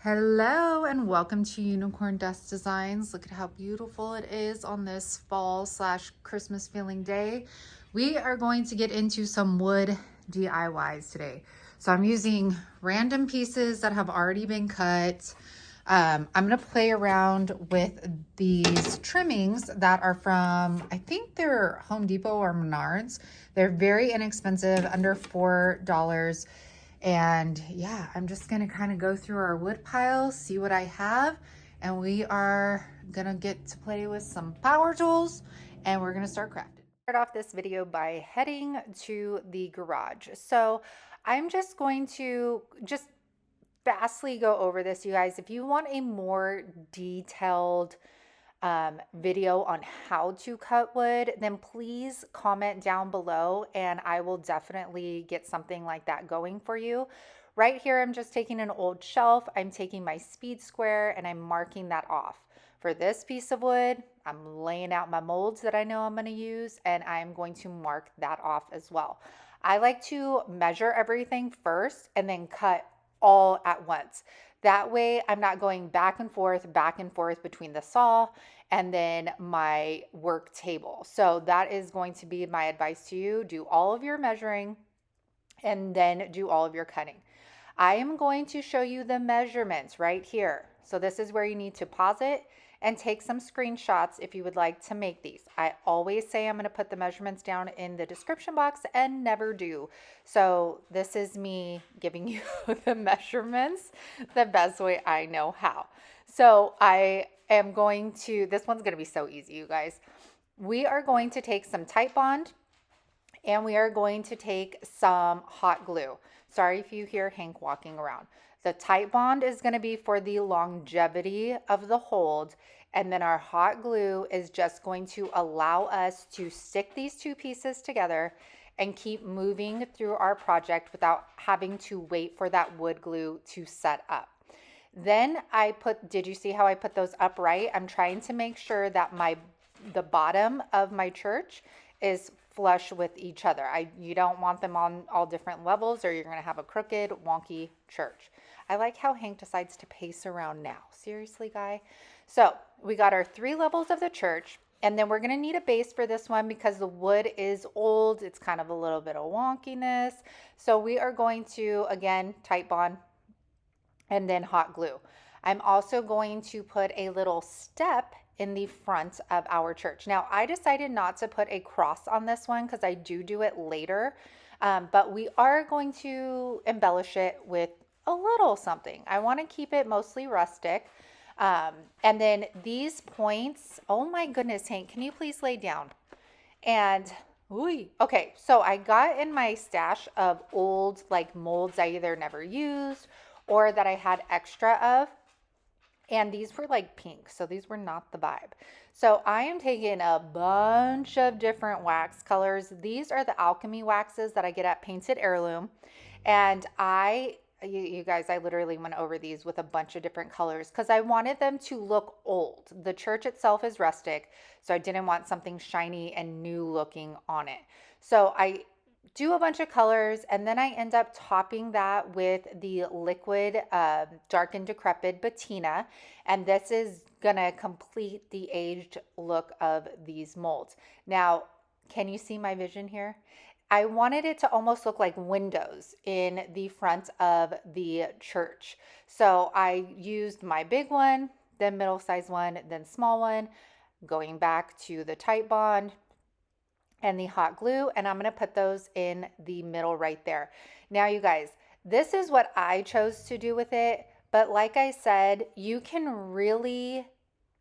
Hello and welcome to Unicorn Dust Designs. Look at how beautiful it is on this fall slash Christmas feeling day. We are going to get into some wood DIYs today. So I'm using random pieces that have already been cut. I'm going to play around with these trimmings that are from, I think they're Home Depot or Menards. They're very inexpensive, under $4. And yeah, I'm just gonna kind of go through our wood pile, see what I have, and we are gonna get to play with some power tools and we're gonna start crafting. Start off this video by heading to the garage. So I'm just going to vastly go over this, you guys. If you want a more detailed video on how to cut wood, then please comment down below and I will definitely get something like that going for you. Right here, I'm just taking an old shelf. I'm taking my speed square and I'm marking that off. For this piece of wood, I'm laying out my molds that I know I'm going to use and I'm going to mark that off as well. I like to measure everything first and then cut all at once. That way I'm not going back and forth between the saw and then my work table. So that is going to be my advice to you. Do all of your measuring and then do all of your cutting. I am going to show you the measurements right here. So this is where you need to pause it and take some screenshots if you would like to make these. I always say I'm going to put the measurements down in the description box and never do. So this is me giving you the measurements the best way I know how. So I am going to, this one's going to be so easy, you guys. We are going to take some Titebond and we are going to take some hot glue. Sorry if you hear Hank walking around. The Titebond is going to be for the longevity of the hold, and then our hot glue is just going to allow us to stick these two pieces together and keep moving through our project without having to wait for that wood glue to set up. Then did you see how I put those upright? I'm trying to make sure that the bottom of my church is flush with each other. You don't want them on all different levels or you're going to have a crooked, wonky church. I like how Hank decides to pace around now. Seriously, guy? So we got our 3 levels of the church, and then we're going to need a base for this one because the wood is old. It's kind of a little bit of wonkiness. So we are going to, again, Titebond and then hot glue. I'm also going to put a little step in the front of our church. Now, I decided not to put a cross on this one because I do it later, but we are going to embellish it with a little something. I want to keep it mostly rustic. And then these points, oh my goodness, Hank, can you please lay down? And okay, so I got in my stash of old molds I either never used or that I had extra of. And these were pink, so these were not the vibe. So I am taking a bunch of different wax colors. These are the alchemy waxes that I get at Painted Heirloom. And you guys, I literally went over these with a bunch of different colors because I wanted them to look old. The church itself is rustic, so I didn't want something shiny and new looking on it. So I do a bunch of colors and then I end up topping that with the liquid dark and decrepit patina, and this is gonna complete the aged look of these molds. Now, can you see my vision here? I wanted it to almost look like windows in the front of the church. So I used my big one, then middle-sized one, then small one, going back to the Titebond and the hot glue, and I'm going to put those in the middle right there. Now, you guys, this is what I chose to do with it, but like I said, you can really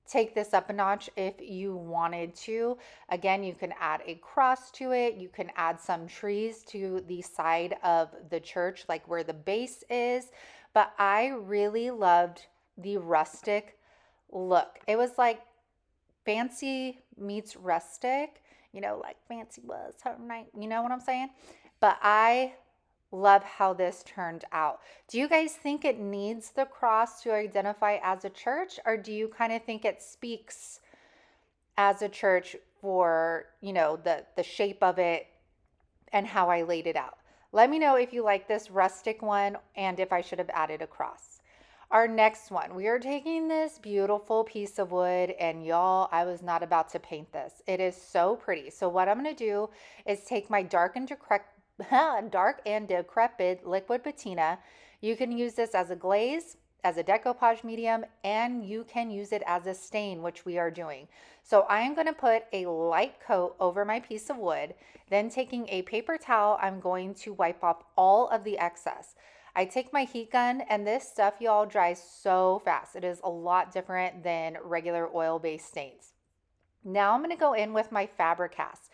take this up a notch if you wanted to. Again, you can add a cross to it. You can add some trees to the side of the church, like where the base is. But I really loved the rustic look. It was like fancy meets rustic, like fancy was her night. You know what I'm saying? But I love how this turned out. Do you guys think it needs the cross to identify as a church, or do you kind of think it speaks as a church for, the shape of it and how I laid it out? Let me know if you like this rustic one and if I should have added a cross. Our next one, we are taking this beautiful piece of wood, and y'all, I was not about to paint this. It is so pretty. So what I'm going to do is take my dark and decrepit liquid patina. You can use this as a glaze, as a decoupage medium, and you can use it as a stain, which we are doing. So I am going to put a light coat over my piece of wood. Then taking a paper towel, I'm going to wipe off all of the excess. I take my heat gun, and this stuff, y'all, dries so fast. It is a lot different than regular oil-based stains. Now I'm going to go in with my Fabri-Cast.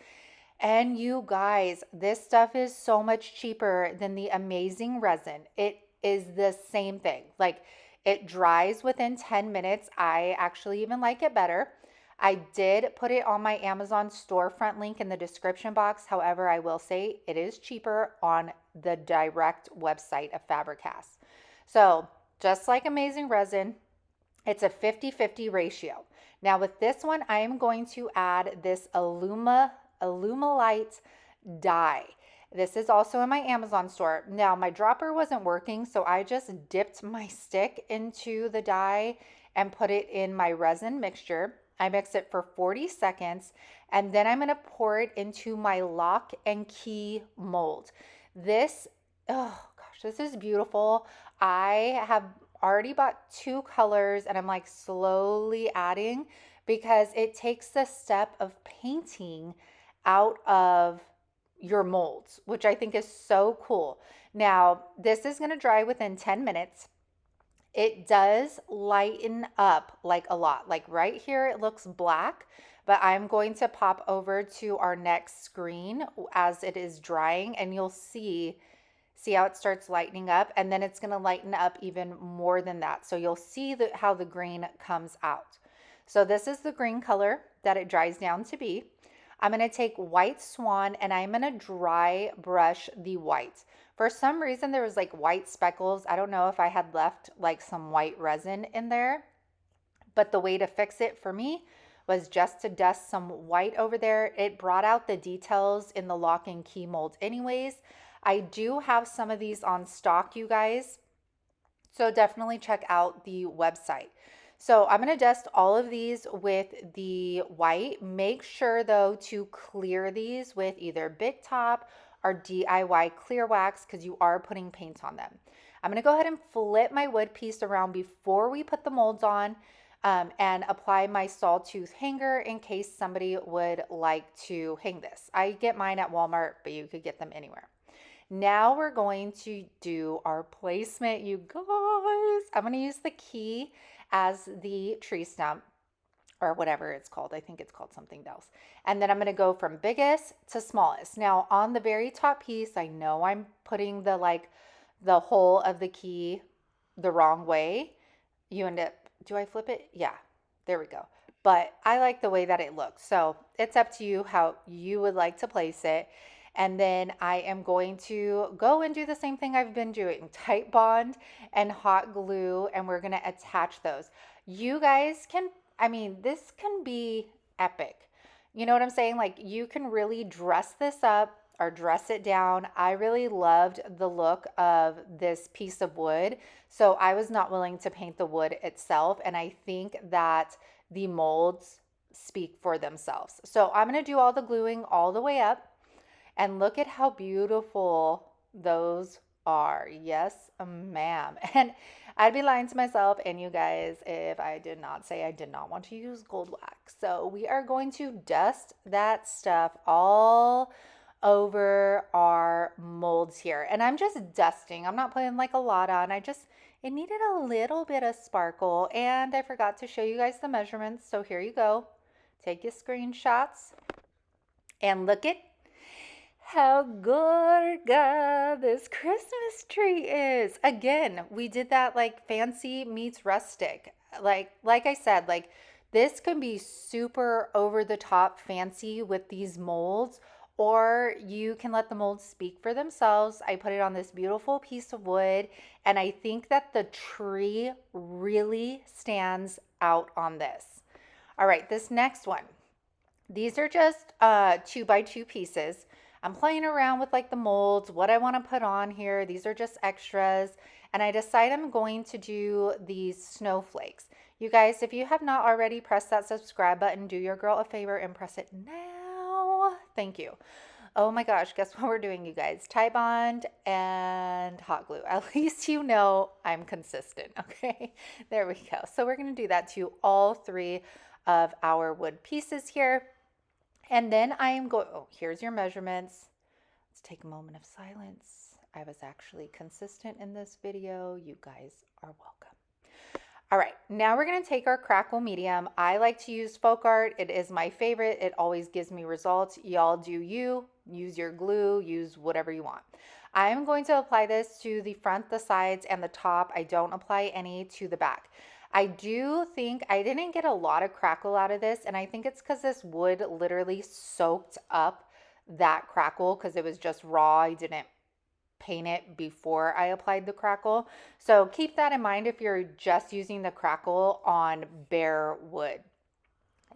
And you guys, this stuff is so much cheaper than the amazing resin. It is the same thing. Like, it dries within 10 minutes. I actually even like it better. I did put it on my Amazon storefront link in the description box. However, I will say it is cheaper on the direct website of Fabri-Cast. So just like amazing resin, it's a 50-50 ratio. Now with this one, I am going to add this Alumilite dye. This is also in my Amazon store. Now my dropper wasn't working, so I just dipped my stick into the dye and put it in my resin mixture. I mix it for 40 seconds, and then I'm going to pour it into my lock and key mold. This, oh gosh, this is beautiful. I have already bought 2 colors, and I'm like slowly adding because it takes the step of painting out of your molds, which I think is so cool. Now, this is going to dry within 10 minutes. It does lighten up like a lot. Like right here, it looks black, but I'm going to pop over to our next screen as it is drying, and you'll see how it starts lightening up, and then it's going to lighten up even more than that. So you'll see how the green comes out. So this is the green color that it dries down to be. I'm going to take white swan, and I'm going to dry brush the white. For some reason, there was like white speckles. I don't know if I had left like some white resin in there, but the way to fix it for me was just to dust some white over there. It brought out the details in the lock and key mold anyways. I do have some of these on stock, you guys, so definitely check out the website. So I'm going to dust all of these with the white. Make sure though to clear these with either Big Top or DIY clear wax because you are putting paint on them. I'm going to go ahead and flip my wood piece around before we put the molds on and apply my sawtooth hanger in case somebody would like to hang this. I get mine at Walmart, but you could get them anywhere. Now we're going to do our placement, you guys. I'm going to use the key as the tree stump or whatever it's called. I think it's called something else. And then I'm going to go from biggest to smallest. Now on the very top piece, I know I'm putting the hole of the key the wrong way. You end up, do I flip it? Yeah, there we go. But I like the way that it looks. So it's up to you how you would like to place it. And then I am going to go and do the same thing I've been doing, tight bond and hot glue, and we're going to attach those. You guys can, I mean, this can be epic. You know what I'm saying? Like you can really dress this up or dress it down. I really loved the look of this piece of wood, so I was not willing to paint the wood itself, and I think that the molds speak for themselves. So I'm going to do all the gluing all the way up. And look at how beautiful those are. Yes, ma'am. And I'd be lying to myself and you guys if I did not say I did not want to use gold wax. So we are going to dust that stuff all over our molds here. And I'm just dusting. I'm not putting like a lot on. It needed a little bit of sparkle. And I forgot to show you guys the measurements. So here you go. Take your screenshots and look at how gorgeous this Christmas tree is. Again, we did that like fancy meets rustic. Like I said, like this can be super over the top fancy with these molds, or you can let the molds speak for themselves. I put it on this beautiful piece of wood, and I think that the tree really stands out on this. All right, this next one. These are just 2x2 pieces. I'm playing around with like the molds, what I want to put on here. These are just extras. and I decide I'm going to do these snowflakes. You guys, if you have not already pressed that subscribe button, do your girl a favor and press it now. Thank you. Oh my gosh, guess what we're doing, you guys? Titebond and hot glue. At least you know I'm consistent, okay? There we go. So we're going to do that to all 3 of our wood pieces here. And then I am going, oh, here's your measurements. Let's take a moment of silence. I was actually consistent in this video. You guys are welcome. All right, now we're gonna take our crackle medium. I like to use folk art. It is my favorite. It always gives me results. Y'all do you. Use your glue, use whatever you want. I'm going to apply this to the front, the sides, and the top. I don't apply any to the back. I do think I didn't get a lot of crackle out of this, and I think it's because this wood literally soaked up that crackle because it was just raw. I didn't paint it before I applied the crackle. So keep that in mind if you're just using the crackle on bare wood.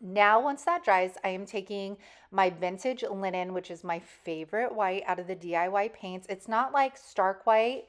Now, once that dries, I am taking my vintage linen, which is my favorite white out of the DIY paints. It's not like stark white.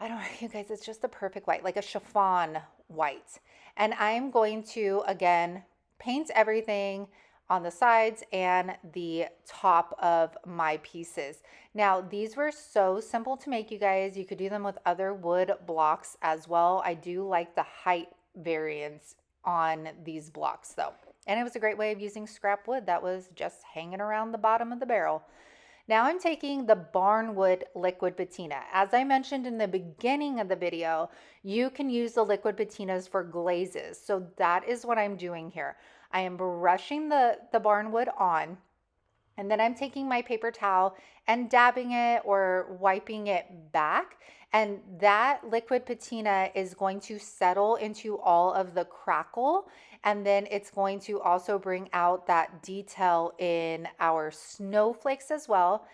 I don't know, you guys, it's just the perfect white, like a chiffon white. And I'm going to, again, paint everything on the sides and the top of my pieces. Now, these were so simple to make, you guys. You could do them with other wood blocks as well. I do like the height variance on these blocks though. And it was a great way of using scrap wood that was just hanging around the bottom of the barrel. Now I'm taking the Barnwood liquid patina. As I mentioned in the beginning of the video, you can use the liquid patinas for glazes. So that is what I'm doing here. I am brushing the Barnwood on, and then I'm taking my paper towel and dabbing it or wiping it back. And that liquid patina is going to settle into all of the crackle. And then it's going to also bring out that detail in our snowflakes as well.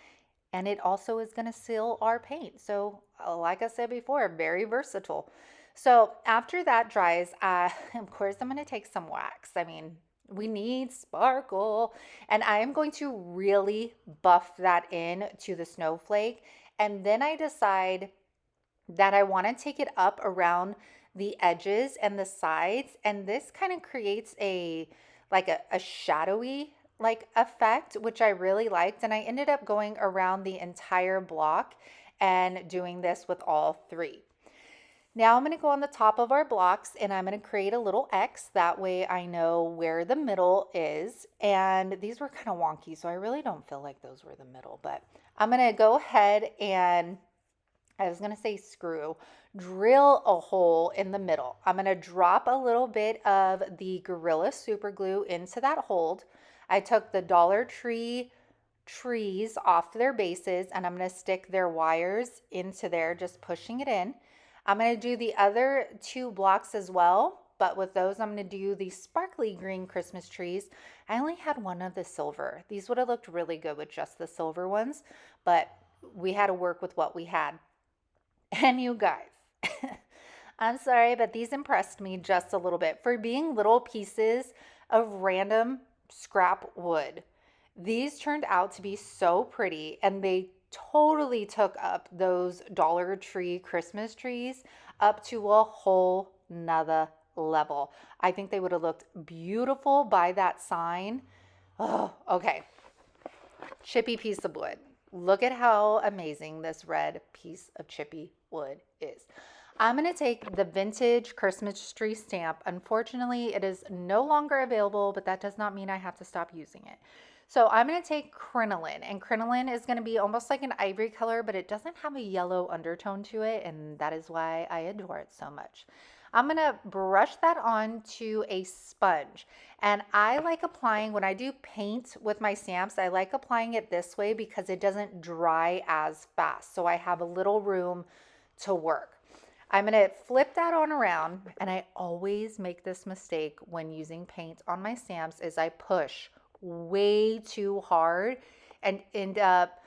And it also is going to seal our paint. So like I said before, very versatile. So after that dries, of course, I'm going to take some wax. I mean, we need sparkle. And I am going to really buff that in to the snowflake. And then I decide that I want to take it up around the edges and the sides. And this kind of creates a shadowy like effect, which I really liked. And I ended up going around the entire block and doing this with all 3. Now I'm going to go on the top of our blocks and I'm going to create a little X. That way I know where the middle is. And these were kind of wonky, so I really don't feel like those were the middle. But I'm going to go ahead and, I was going to say screw, drill a hole in the middle. I'm going to drop a little bit of the Gorilla Super Glue into that hold. I took the Dollar Tree trees off their bases and I'm going to stick their wires into there, just pushing it in. I'm going to do the other 2 blocks as well, but with those I'm going to do the sparkly green Christmas trees. I only had one of the silver. These would have looked really good with just the silver ones, but we had to work with what we had. And you guys, I'm sorry, but these impressed me just a little bit for being little pieces of random scrap wood. These turned out to be so pretty, and they totally took up those Dollar Tree Christmas trees up to a whole nother level. I think they would have looked beautiful by that sign. Oh, okay. Chippy piece of wood. Look at how amazing this red piece of chippy wood is. I'm going to take the vintage Christmas tree stamp. Unfortunately, it is no longer available, but that does not mean I have to stop using it. So I'm going to take crinoline, and crinoline is going to be almost like an ivory color, but it doesn't have a yellow undertone to it, and that is why I adore it so much. I'm going to brush that on to a sponge, and I like applying, when I do paint with my stamps, I like applying it this way because it doesn't dry as fast, so I have a little room to work. I'm going to flip that on around, and I always make this mistake when using paint on my stamps is I push way too hard and end up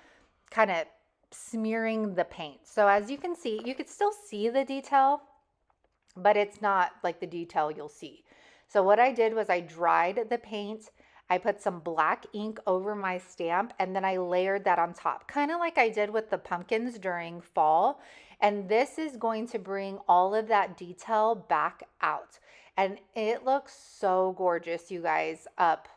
kind of smearing the paint. So as you can see, you could still see the detail, but it's not like the detail you'll see. So what I did was I dried the paint, I put some black ink over my stamp, and then I layered that on top, kind of like I did with the pumpkins during fall. And this is going to bring all of that detail back out. And it looks so gorgeous, you guys, up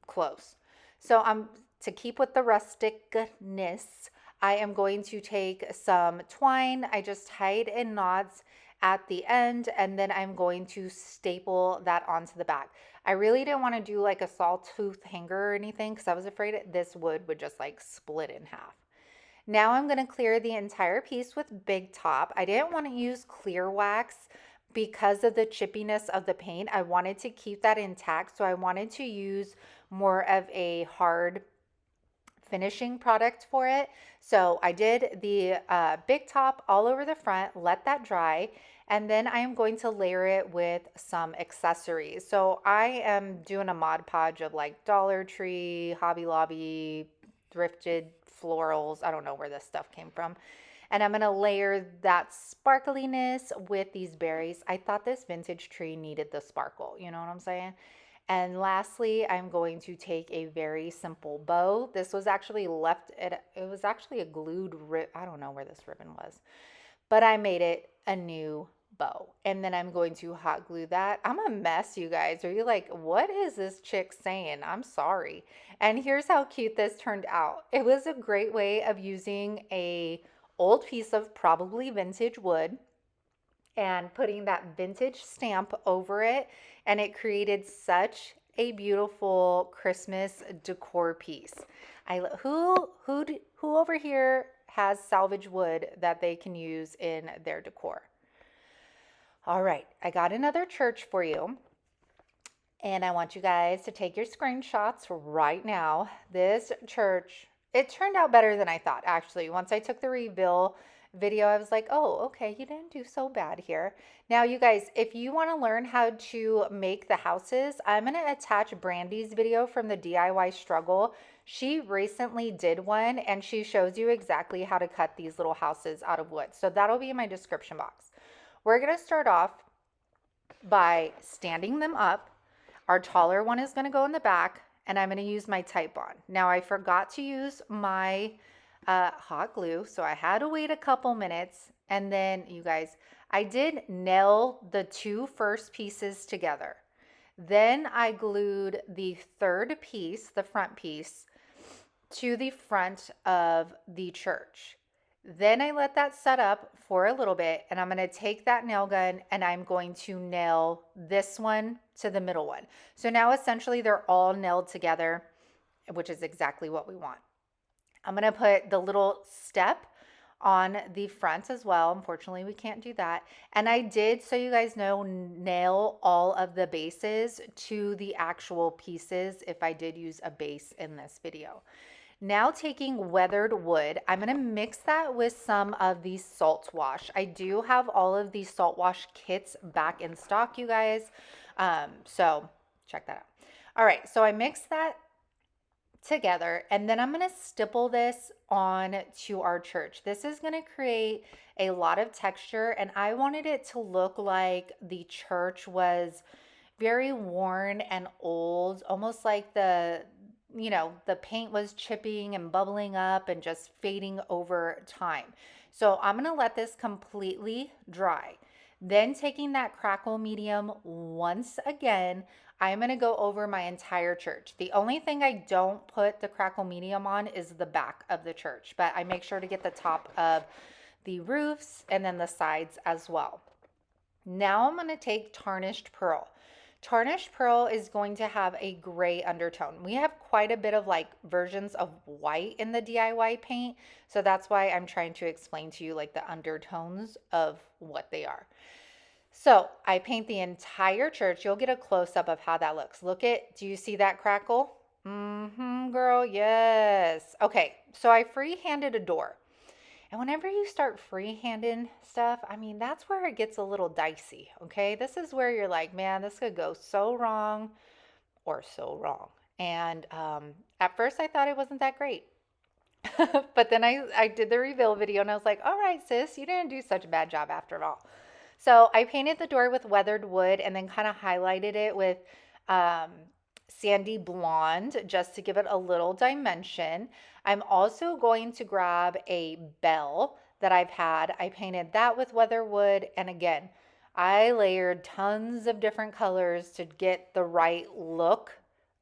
close. So to keep with the rusticness, I am going to take some twine. I just tied in knots at the end, and then I'm going to staple that onto the back. I really didn't want to do like a sawtooth hanger or anything because I was afraid this wood would just like split in half. Now I'm going to clear the entire piece with Big Top. I didn't want to use clear wax because of the chippiness of the paint. I wanted to keep that intact, so I wanted to use more of a hard finishing product for it. So I did the Big Top all over the front, let that dry, and then I am going to layer it with some accessories. So I am doing a Mod Podge of like Dollar Tree, Hobby Lobby, thrifted florals. I don't know where this stuff came from. And I'm going to layer that sparkliness with these berries. I thought this vintage tree needed the sparkle. You know what I'm saying? And lastly, I'm going to take a very simple bow. This was actually it was actually a glued I don't know where this ribbon was, but I made it a new bow. And then I'm going to hot glue that. I'm a mess, you guys. Are you like, what is this chick saying? I'm sorry. And here's how cute this turned out. It was a great way of using a old piece of probably vintage wood and putting that vintage stamp over it, and it created such a beautiful Christmas decor piece. Who over here has salvage wood that they can use in their decor? All right, I got another church for you, and I want you guys to take your screenshots right now. This church, it turned out better than I thought, actually. Once I took the reveal video, I was like, oh, okay, you didn't do so bad here. Now, you guys, if you want to learn how to make the houses, I'm going to attach Brandy's video from the DIY struggle. She recently did one, and she shows you exactly how to cut these little houses out of wood. So that'll be in my description box. We're going to start off by standing them up. Our taller one is going to go in the back, and I'm going to use my Titebond. Now, I forgot to use my hot glue, so I had to wait a couple minutes, and then you guys, I did nail the two first pieces together. Then I glued the third piece, the front piece, to the front of the church. Then I let that set up for a little bit, and I'm going to take that nail gun and I'm going to nail this one to the middle one. So now essentially they're all nailed together, which is exactly what we want. I'm going to put the little step on the front as well. Unfortunately, we can't do that. And I did, so you guys know, nail all of the bases to the actual pieces if I did use a base in this video. Now taking weathered wood, I'm going to mix that with some of the salt wash. I do have all of these salt wash kits back in stock, you guys. So check that out. All right, so I mixed that together, and then I'm going to stipple this on to our church. This is going to create a lot of texture, and I wanted it to look like the church was very worn and old, almost like the paint was chipping and bubbling up and just fading over time. So I'm going to let this completely dry. Then taking that crackle medium once again, I'm going to go over my entire church. The only thing I don't put the crackle medium on is the back of the church, but I make sure to get the top of the roofs and then the sides as well. Now I'm going to take tarnished pearl. Tarnished pearl is going to have a gray undertone. We have quite a bit of like versions of white in the DIY paint, so that's why I'm trying to explain to you like the undertones of what they are. So I paint the entire church. You'll get a close-up of how that looks. Do you see that crackle? Girl, yes. Okay, so I free-handed a door. And whenever you start free-handing stuff, I mean, that's where it gets a little dicey, okay? This is where you're like, man, this could go so wrong or so wrong. And at first I thought it wasn't that great. But then I did the reveal video and I was like, all right, sis, you didn't do such a bad job after all. So I painted the door with weathered wood and then kind of highlighted it with sandy blonde just to give it a little dimension. I'm also going to grab a bell that I've had. I painted that with weatherwood, and again, I layered tons of different colors to get the right look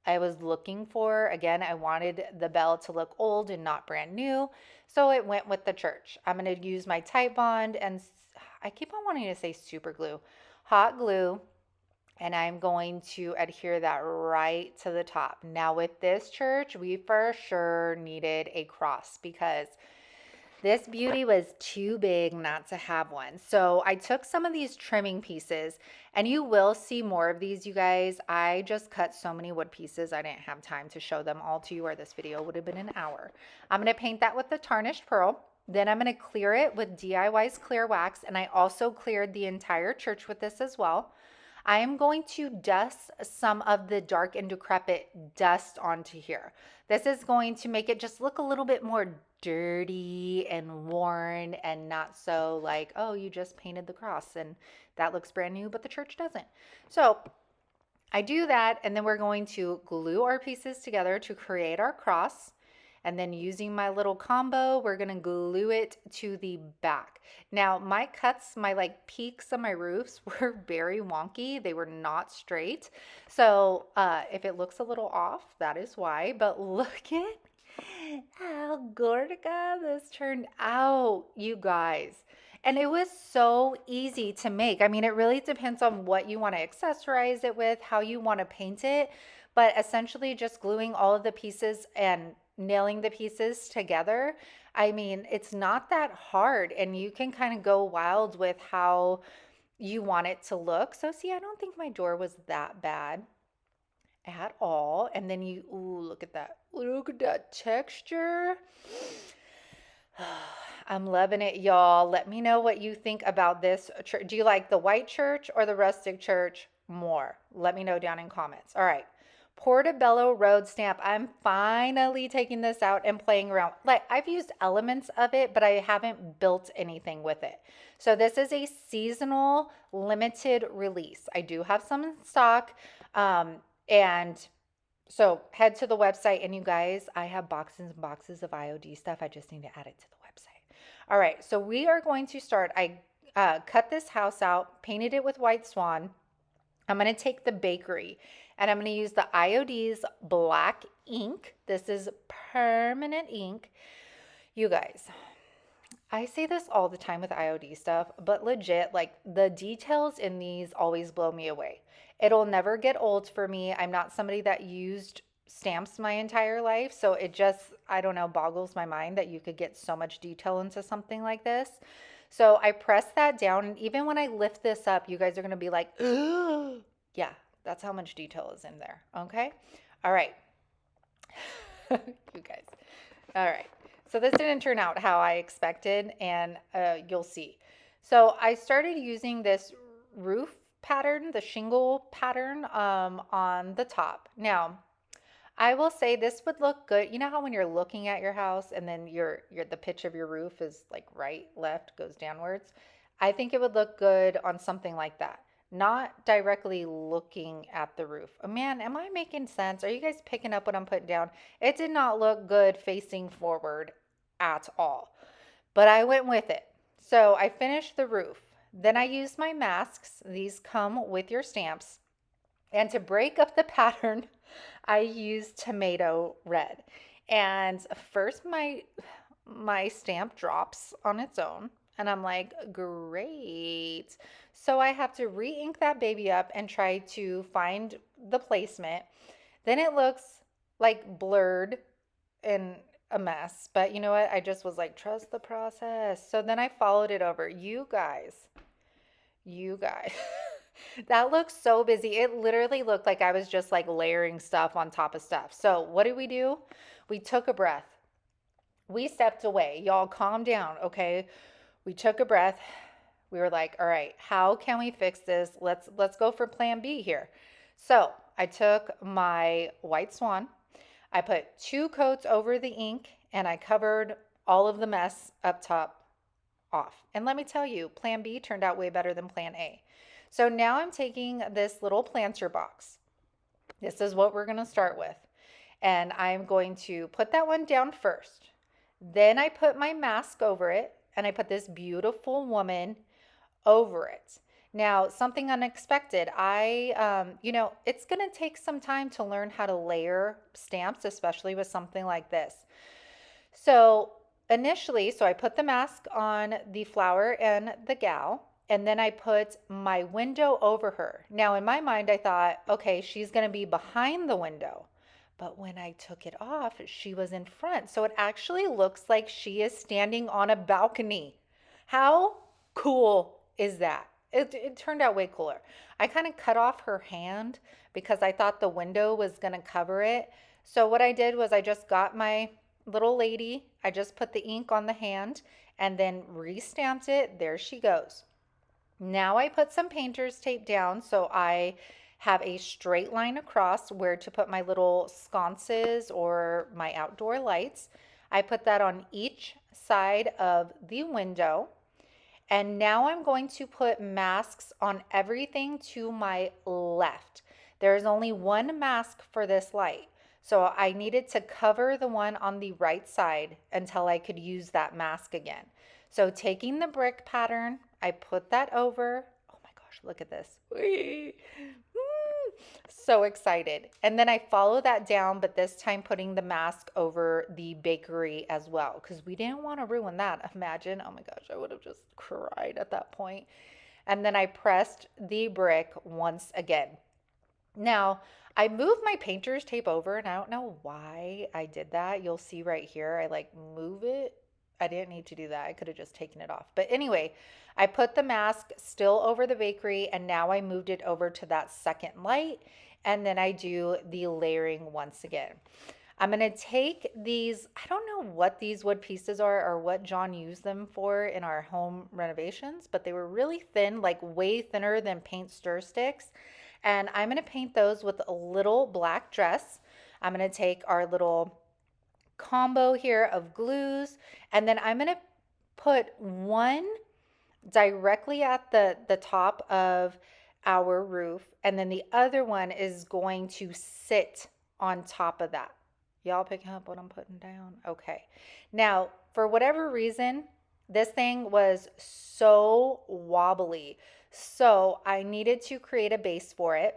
I was looking for. Again, I wanted the bell to look old and not brand new, so it went with the church. I'm going to use my Tite Bond and I keep on wanting to say super glue, hot glue, and I'm going to adhere that right to the top. Now with this church, we for sure needed a cross because this beauty was too big not to have one. So I took some of these trimming pieces, and you will see more of these, you guys. I just cut so many wood pieces, I didn't have time to show them all to you, or this video would have been an hour. I'm going to paint that with the tarnished pearl. Then I'm going to clear it with DIY's clear wax, and I also cleared the entire church with this as well. I am going to dust some of the dark and decrepit dust onto here. This is going to make it just look a little bit more dirty and worn and not so like, oh, you just painted the cross and that looks brand new, but the church doesn't. So I do that, and then we're going to glue our pieces together to create our cross. And then using my little combo, we're going to glue it to the back. Now, my cuts, my like peaks on my roofs were very wonky. They were not straight. So if it looks a little off, that is why. But look at how gorgeous this turned out, you guys. And it was so easy to make. I mean, it really depends on what you want to accessorize it with, how you want to paint it. But essentially just gluing all of the pieces and nailing the pieces together, I mean, it's not that hard, and you can kind of go wild with how you want it to look. So see, I don't think my door was that bad at all. And then you, ooh, look at that. Look at that texture. I'm loving it, y'all. Let me know what you think about this. Do you like the white church or the rustic church more? Let me know down in comments. All right. Portobello Road stamp. I'm finally taking this out and playing around. Like, I've used elements of it, but I haven't built anything with it. So this is a seasonal limited release. I do have some in stock. And so head to the website, and you guys, I have boxes and boxes of IOD stuff. I just need to add it to the website. All right, so we are going to start. I cut this house out, painted it with white swan. I'm going to take the bakery, and I'm going to use the IOD's black ink. This is permanent ink. You guys, I say this all the time with IOD stuff, but legit, like the details in these always blow me away. It'll never get old for me. I'm not somebody that used stamps my entire life, so it just, I don't know, boggles my mind that you could get so much detail into something like this. So I press that down, and even when I lift this up, you guys are going to be like, ugh. Yeah, that's how much detail is in there. Okay. All right. You guys. All right. So this didn't turn out how I expected, and you'll see. So I started using this roof pattern, the shingle pattern on the top. Now, I will say this would look good. You know how when you're looking at your house and then the pitch of your roof is like right, left, goes downwards? I think it would look good on something like that. Not directly looking at the roof. Oh, man, am I making sense? Are you guys picking up what I'm putting down? It did not look good facing forward at all, but I went with it. So I finished the roof. Then I used my masks. These come with your stamps. And to break up the pattern, I used tomato red. And first my stamp drops on its own. And I'm like, great. So I have to re-ink that baby up and try to find the placement. Then it looks like blurred and a mess. But you know what? I just was like, trust the process. So then I followed it over. You guys, that looks so busy. It literally looked like I was just like layering stuff on top of stuff. So what did we do? We took a breath. We stepped away. Y'all calm down, okay? We took a breath. We were like, all right, how can we fix this? Let's go for plan B here. So I took my white swan. I put 2 coats over the ink, and I covered all of the mess up top off. And let me tell you, plan B turned out way better than plan A. So now I'm taking this little planter box. This is what we're going to start with. And I'm going to put that one down first. Then I put my mask over it, and I put this beautiful woman over it. Now, something unexpected. It's going to take some time to learn how to layer stamps, especially with something like this. So so I put the mask on the flower and the gal, and then I put my window over her. Now, in my mind, I thought, okay, she's going to be behind the window. But when I took it off, she was in front. So it actually looks like she is standing on a balcony. How cool is that? It turned out way cooler. I kind of cut off her hand because I thought the window was going to cover it. So what I did was I just got my little lady, I just put the ink on the hand and then re-stamped it. There she goes. Now I put some painter's tape down so I have a straight line across where to put my little sconces or my outdoor lights. I put that on each side of the window. And now I'm going to put masks on everything to my left. There is only one mask for this light. So I needed to cover the one on the right side until I could use that mask again. So taking the brick pattern, I put that over. Oh my gosh, look at this. So excited. And then I follow that down, but this time putting the mask over the bakery as well, because we didn't want to ruin that. Imagine, oh my gosh, I would have just cried at that point. And then I pressed the brick once again. Now, I moved my painter's tape over, and I don't know why I did that. You'll see right here, I move it. I didn't need to do that. I could have just taken it off. But anyway, I put the mask still over the bakery, and now I moved it over to that second light, and then I do the layering once again. I'm going to take these, I don't know what these wood pieces are or what John used them for in our home renovations, but they were really thin, like way thinner than paint stir sticks. And I'm going to paint those with a little black dress. I'm going to take our little combo here of glues, and then I'm going to put one directly at the top of our roof, and then the other one is going to sit on top of that. Y'all picking up what I'm putting down? Okay. Now, for whatever reason, this thing was so wobbly. So I needed to create a base for it.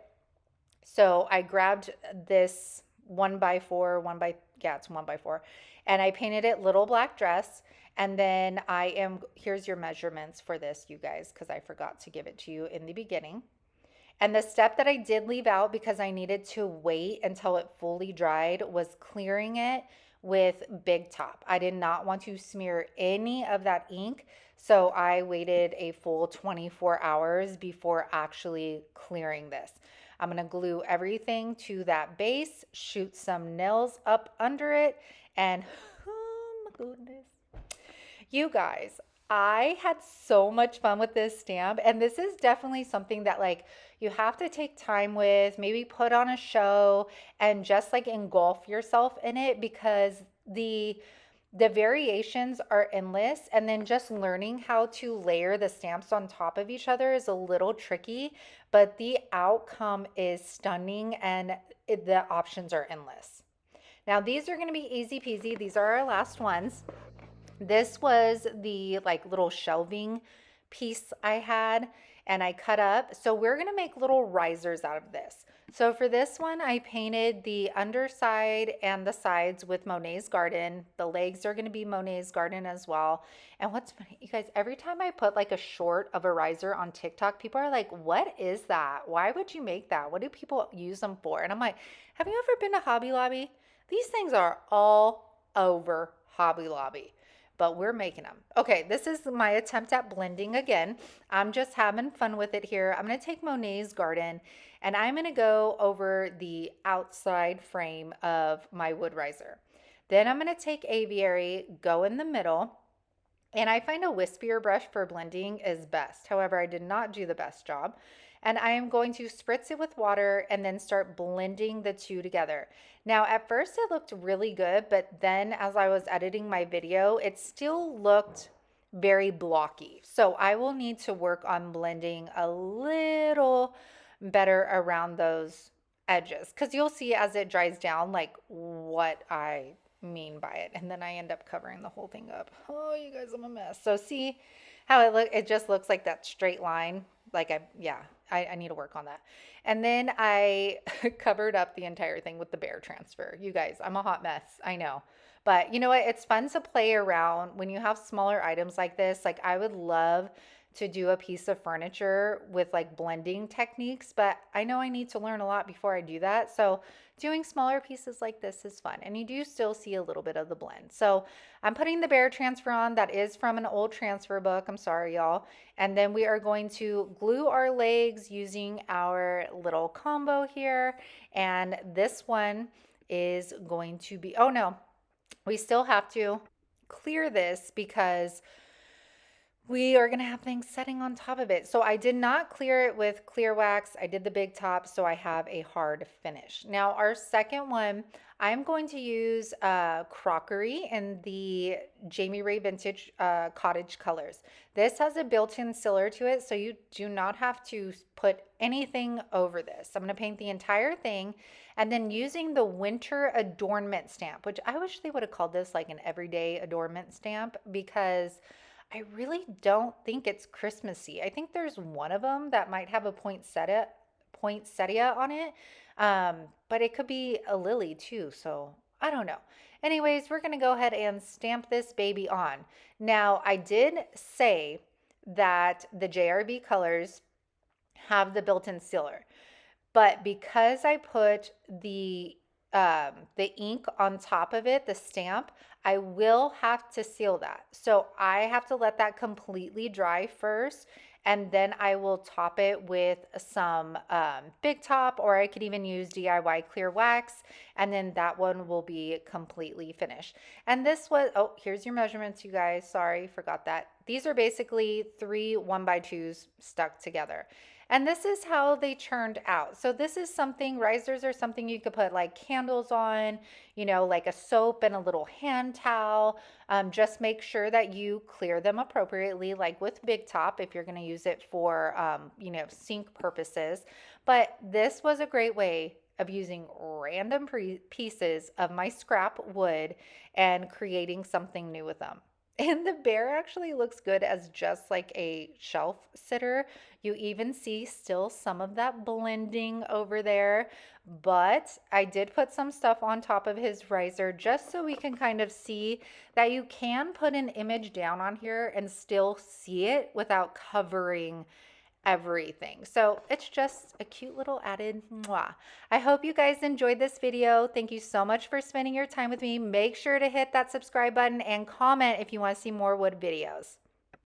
So I grabbed this 1x4, it's 1x4, and I painted it little black dress. And then here's your measurements for this, you guys, because I forgot to give it to you in the beginning. And the step that I did leave out because I needed to wait until it fully dried was clearing it with Big Top. I did not want to smear any of that ink, so I waited a full 24 hours before actually clearing this. I'm going to glue everything to that base, shoot some nails up under it, and oh my goodness. You guys, I had so much fun with this stamp, and this is definitely something that you have to take time with, maybe put on a show and just engulf yourself in it, because the variations are endless, and then just learning how to layer the stamps on top of each other is a little tricky, but the outcome is stunning and the options are endless. Now these are going to be easy peasy. These are our last ones. This was the little shelving piece I had and I cut up. So we're going to make little risers out of this. So for this one, I painted the underside and the sides with Monet's Garden. The legs are going to be Monet's Garden as well. And what's funny, you guys, every time I put a short of a riser on TikTok, people are like, what is that? Why would you make that? What do people use them for? And I'm like, have you ever been to Hobby Lobby? These things are all over Hobby Lobby. But we're making them. Okay, this is my attempt at blending again. I'm just having fun with it here. I'm going to take Monet's Garden and I'm going to go over the outside frame of my wood riser. Then I'm going to take Aviary, go in the middle, and I find a wispier brush for blending is best. However, I did not do the best job. And I am going to spritz it with water and then start blending the two together. Now, at first it looked really good, but then as I was editing my video, it still looked very blocky. So I will need to work on blending a little better around those edges, because you'll see as it dries down what I mean by it. And then I end up covering the whole thing up. Oh, you guys, I'm a mess. So see how it just looks like that straight line. Like I need to work on that. And then I covered up the entire thing with the bear transfer. You guys, I'm a hot mess. I know. But you know what? It's fun to play around when you have smaller items like this. Like I would love to do a piece of furniture with like blending techniques, but I know I need to learn a lot before I do that. So doing smaller pieces like this is fun, and you do still see a little bit of the blend. So I'm putting the bear transfer on. That is from an old transfer book. I'm sorry, y'all. And then we are going to glue our legs using our little combo here. And this one is going to be, oh no, we still have to clear this because we are going to have things setting on top of it. So I did not clear it with clear wax. I did the big top, so I have a hard finish. Now our second one, I'm going to use crockery in the Jamie Ray Vintage Cottage colors. This has a built-in sealer to it, so you do not have to put anything over this. I'm going to paint the entire thing, and then using the winter adornment stamp, which I wish they would have called this like an everyday adornment stamp, because I really don't think it's Christmassy. I think there's one of them that might have a poinsettia on it, but it could be a lily too, so I don't know. Anyways, we're going to go ahead and stamp this baby on. Now, I did say that the JRB colors have the built-in sealer, but because I put the ink on top of it, the stamp, I will have to seal that. So I have to let that completely dry first, and then I will top it with some big top, or I could even use DIY clear wax, and then that one will be completely finished. And this was, oh, here's your measurements, you guys. Sorry, forgot that. These are basically 3 1x2s stuck together. And this is how they turned out. So this is something, risers are something you could put like candles on, you know, like a soap and a little hand towel. Just make sure that you clear them appropriately, like with Big Top, if you're going to use it for, you know, sink purposes. But this was a great way of using random pieces of my scrap wood and creating something new with them. And the bear actually looks good as just like a shelf sitter. You even see still some of that blending over there, but I did put some stuff on top of his riser just so we can kind of see that you can put an image down on here and still see it without covering everything. So it's just a cute little added mwah. I hope you guys enjoyed this video. Thank you so much for spending your time with me. Make sure to hit that subscribe button and comment if you want to see more wood videos.